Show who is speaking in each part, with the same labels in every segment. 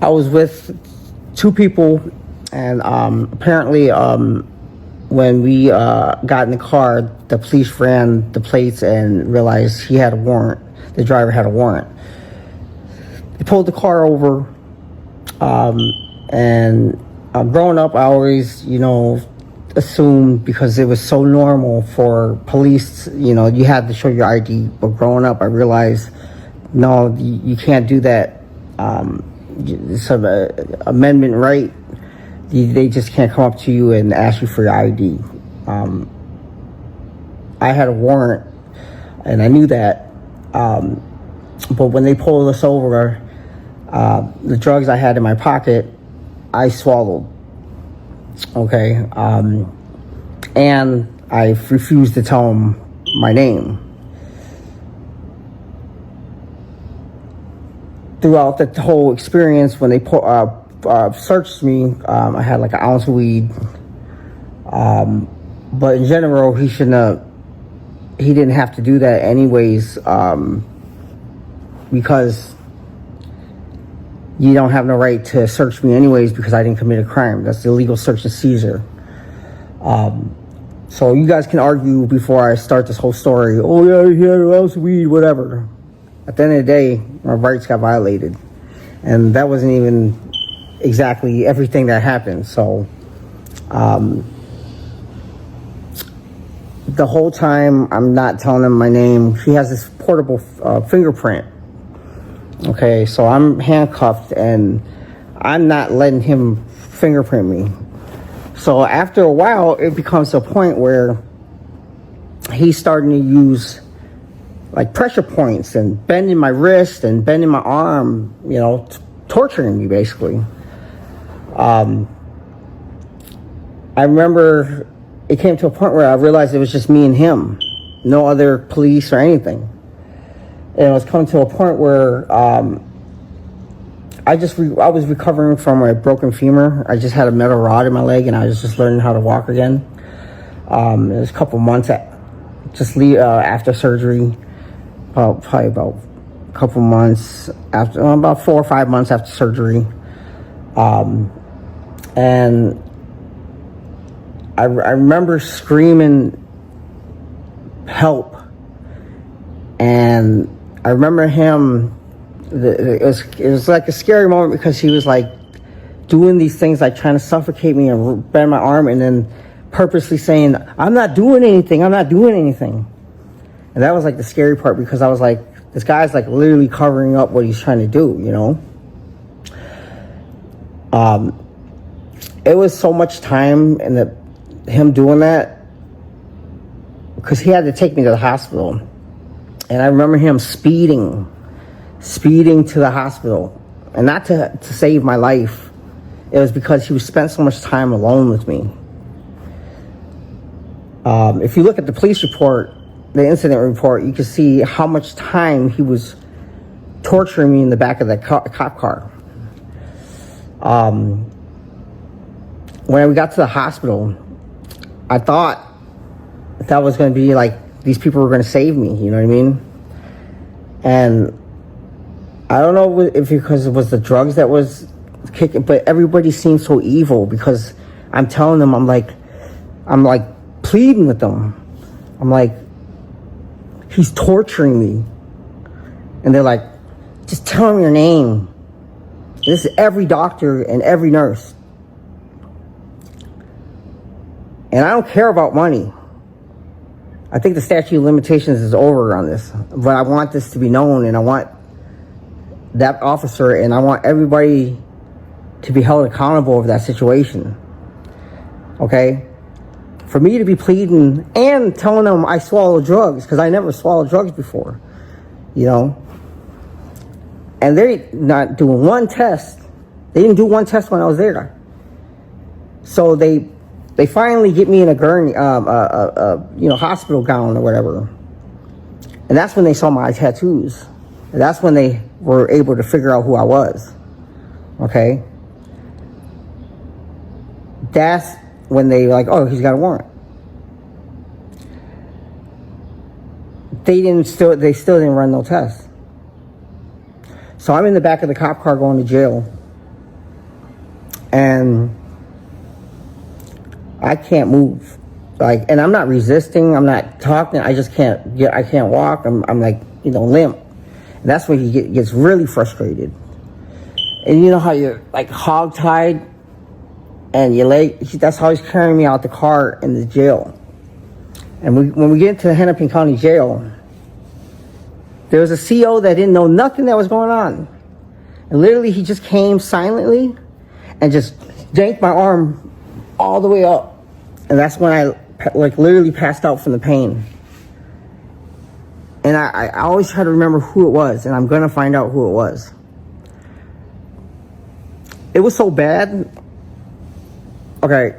Speaker 1: was with two people, and apparently when we got in the car, the police ran the plates and realized he had a warrant. The driver had a warrant. They pulled the car over, and growing up, I always, assumed, because it was so normal for police, you had to show your ID. But growing up, I realized, no, you can't do that. It's an amendment right. They just can't come up to you and ask you for your ID. I had a warrant, and I knew that. But when they pulled us over, the drugs I had in my pocket, I swallowed. Okay. And I refused to tell them my name. Throughout the whole experience, when they searched me, I had like an ounce of weed. But in general, he didn't have to do that anyways, because you don't have no right to search me anyways, because I didn't commit a crime. That's the illegal search and seizure. So you guys can argue before I start this whole story. Oh yeah, he had an ounce of weed, whatever. At the end of the day, my rights got violated. And that wasn't even exactly everything that happened. So the whole time I'm not telling him my name. He has this portable fingerprint. Okay, so I'm handcuffed and I'm not letting him fingerprint me. So after a while, it becomes a point where he's starting to use like pressure points and bending my wrist and bending my arm, torturing me basically. I remember it came to a point where I realized it was just me and him, no other police or anything. And it was coming to a point where I was recovering from a broken femur. I just had a metal rod in my leg, and I was just learning how to walk again. It was a couple months after surgery, probably about a couple months after, about 4 or 5 months after surgery. And I remember screaming help, and I remember him. It was like a scary moment, because he was like doing these things, like trying to suffocate me and bend my arm, and then purposely saying, "I'm not doing anything. I'm not doing anything." And that was like the scary part, because I was like, this guy's like literally covering up what he's trying to do, It was so much time in him doing that, because he had to take me to the hospital. And I remember him speeding to the hospital, and not to save my life. It was because he spent so much time alone with me. If you look at the police report, the incident report, you can see how much time he was torturing me in the back of that cop car. When we got to the hospital, I thought that was going to be like, these people were going to save me, you know what I mean? And I don't know if because it was the drugs that was kicking, but everybody seemed so evil, because I'm telling them, I'm like pleading with them. I'm like, he's torturing me. And they're like, just tell him your name. This is every doctor and every nurse. And I don't care about money. I think the statute of limitations is over on this, but I want this to be known, and I want that officer, and I want everybody to be held accountable of that situation. Okay? For me to be pleading and telling them I swallow drugs, because I never swallowed drugs before, and they're not doing one test. They didn't do one test when I was there. So they finally get me in a gurney, hospital gown or whatever. And that's when they saw my tattoos. And that's when they were able to figure out who I was. Okay? That's when they were like, oh, he's got a warrant. They still didn't run no tests. So I'm in the back of the cop car going to jail. and I can't move. Like, and I'm not resisting. I'm not talking. I just can't get. I can't walk. I'm like, limp. And that's when he gets really frustrated. And you know how you're like hog-tied, and your leg. That's how he's carrying me out the car in the jail. And when we get into the Hennepin County Jail, there was a CO that didn't know nothing that was going on. And literally, he just came silently and just yanked my arm all the way up. And that's when I literally passed out from the pain. And I always try to remember who it was, and I'm going to find out who it was. It was so bad. Okay,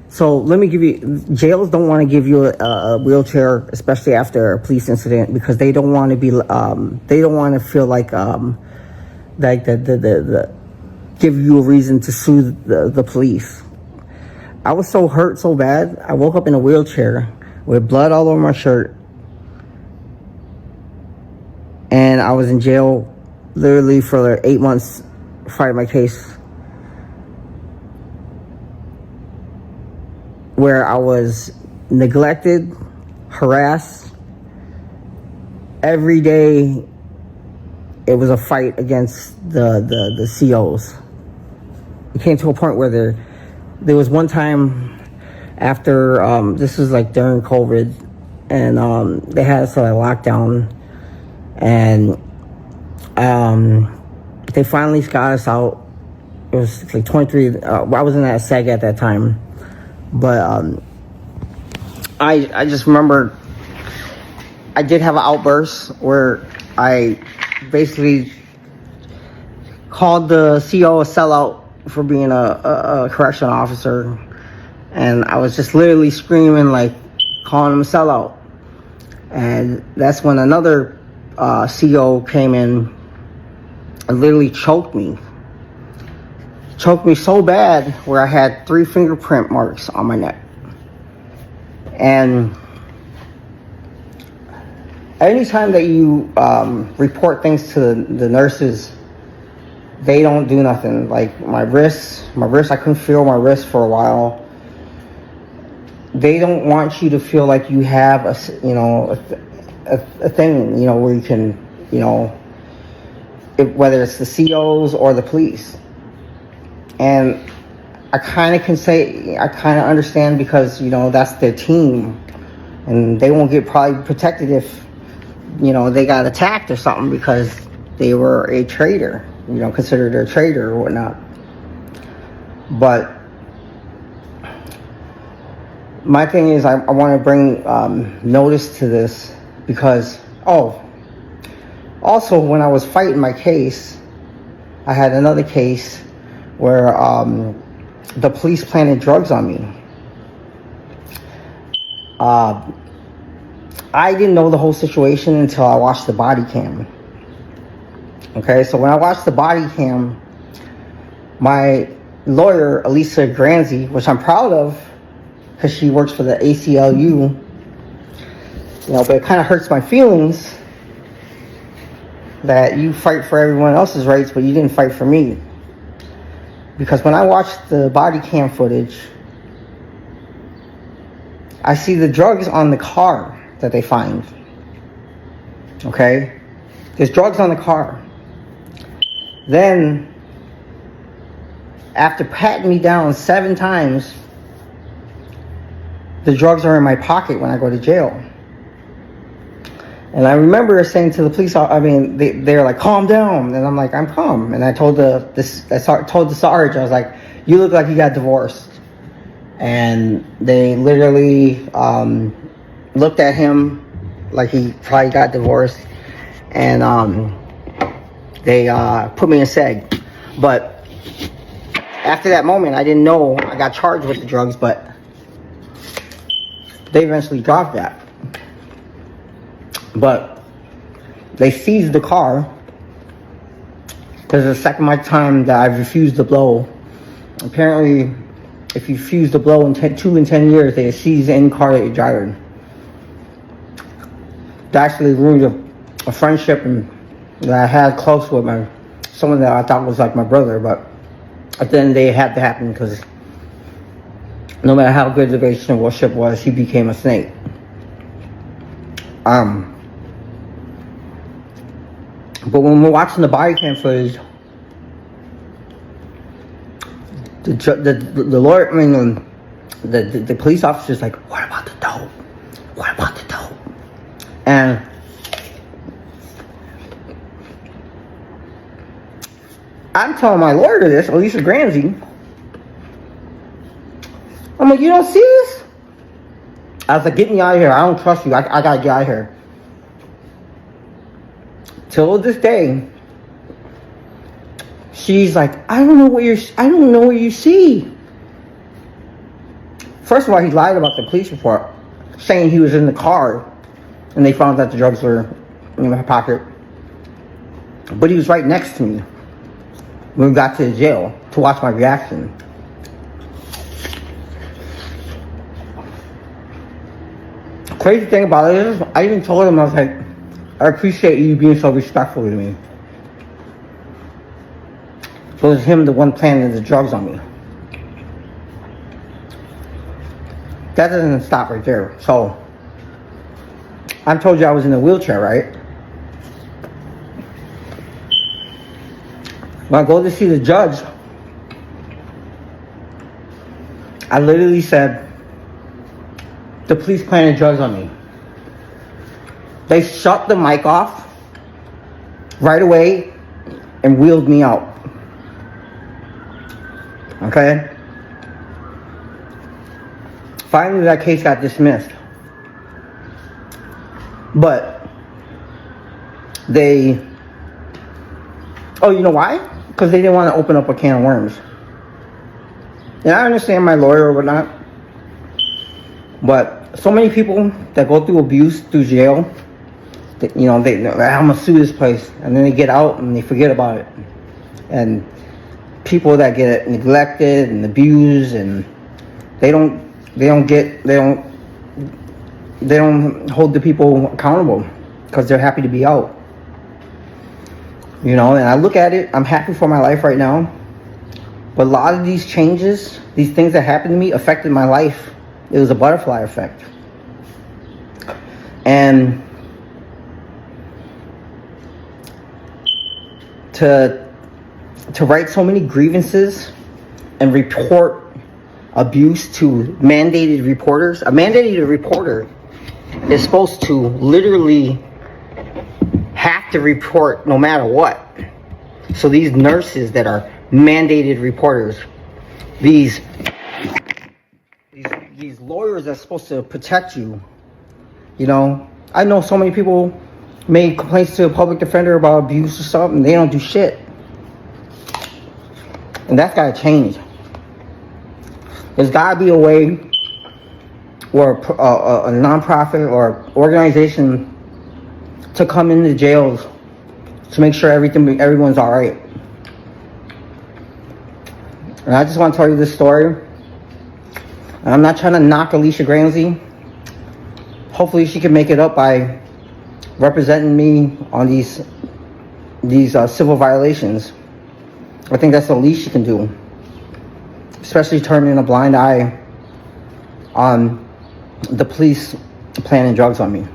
Speaker 1: so let me give you, jails don't want to give you a wheelchair, especially after a police incident, because they don't want to be, they don't want to feel like the give you a reason to sue the police. I was so hurt so bad, I woke up in a wheelchair with blood all over my shirt. And I was in jail literally for 8 months fighting my case, where I was neglected, harassed. Every day it was a fight against the COs. It came to a point where there was one time after, this was like during COVID, and they had us on a lockdown, and they finally got us out. It was like 23, I wasn't at SAG at that time, but I just remember I did have an outburst where I basically called the CO a sellout for being a correctional officer, and I was just literally screaming, like calling him a sellout. And that's when another CO came in and literally choked me so bad where I had 3 fingerprint marks on my neck. And anytime that you report things to the nurses, they don't do nothing. Like my wrist, I couldn't feel my wrist for a while. They don't want you to feel like you have a thing, where you can, whether it's the COs or the police. And I kind of understand, because, that's their team, and they won't get probably protected if, they got attacked or something because they were a traitor, considered a traitor or whatnot. But my thing is, I want to bring notice to this, because, also when I was fighting my case, I had another case where the police planted drugs on me. I didn't know the whole situation until I watched the body cam. Okay, so when I watched the body cam, my lawyer, Elisa Granzi, which I'm proud of, because she works for the ACLU, but it kind of hurts my feelings that you fight for everyone else's rights, but you didn't fight for me. Because when I watched the body cam footage, I see the drugs on the car that they find. Okay? There's drugs on the car. Then, after patting me down 7 times, the drugs are in my pocket when I go to jail. And I remember saying to the police, they're like, calm down. And I'm like, I'm calm. And I told the sergeant, I was like, you look like you got divorced. And they literally looked at him like he probably got divorced. And they put me in SEG. But after that moment, I didn't know I got charged with the drugs, but they eventually dropped that. But they seized the car. This is the second time that I've refused to blow. Apparently, if you refuse to blow in 2 and 10 years, they seize any car that you're driving. That actually ruined a friendship that I had close with someone that I thought was like my brother. But But then they had to happen because no matter how good the relationship was, he became a snake. But when we're watching the body cam footage, the lawyer, I mean, the police officer's like, what about the dope? What about the dope? And I'm telling my lawyer this, Alicia Granzi. I'm like, you don't see this? I was like, get me out of here. I don't trust you. I gotta get out of here. Till this day, she's like, I don't know what you see. First of all, he lied about the police report, saying he was in the car and they found that the drugs were in my pocket. But he was right next to me when we got to the jail to watch my reaction. Crazy thing about it is, I even told him, I was like, I appreciate you being so respectful to me. So it was him the one planting the drugs on me. That doesn't stop right there. So, I told you I was in a wheelchair, right? When I go to see the judge, I literally said, the police planted drugs on me. They shut the mic off right away and wheeled me out. Okay? Finally, that case got dismissed. But they... Oh, you know why? Because they didn't want to open up a can of worms. And I understand my lawyer or whatnot. But so many people that go through abuse, through jail, you know, I'm gonna sue this place, and then they get out and they forget about it. And people that get neglected and abused, and they don't hold the people accountable because they're happy to be out. You know, and I look at it, I'm happy for my life right now. But a lot of these changes, these things that happened to me affected my life. It was a butterfly effect. And to write so many grievances and report abuse to mandated reporters. A mandated reporter is supposed to literally have to report no matter what. So these nurses that are mandated reporters, these lawyers that are supposed to protect you, you know, I know so many people made complaints to a public defender about abuse or stuff, and they don't do shit. And that's got to change. There's got to be a way where a nonprofit or organization to come into jails to make sure everyone's all right. And I just want to tell you this story. And I'm not trying to knock Alicia Granzi. Hopefully she can make it up by representing me on these civil violations. I think that's the least she can do. Especially turning a blind eye on the police planting drugs on me.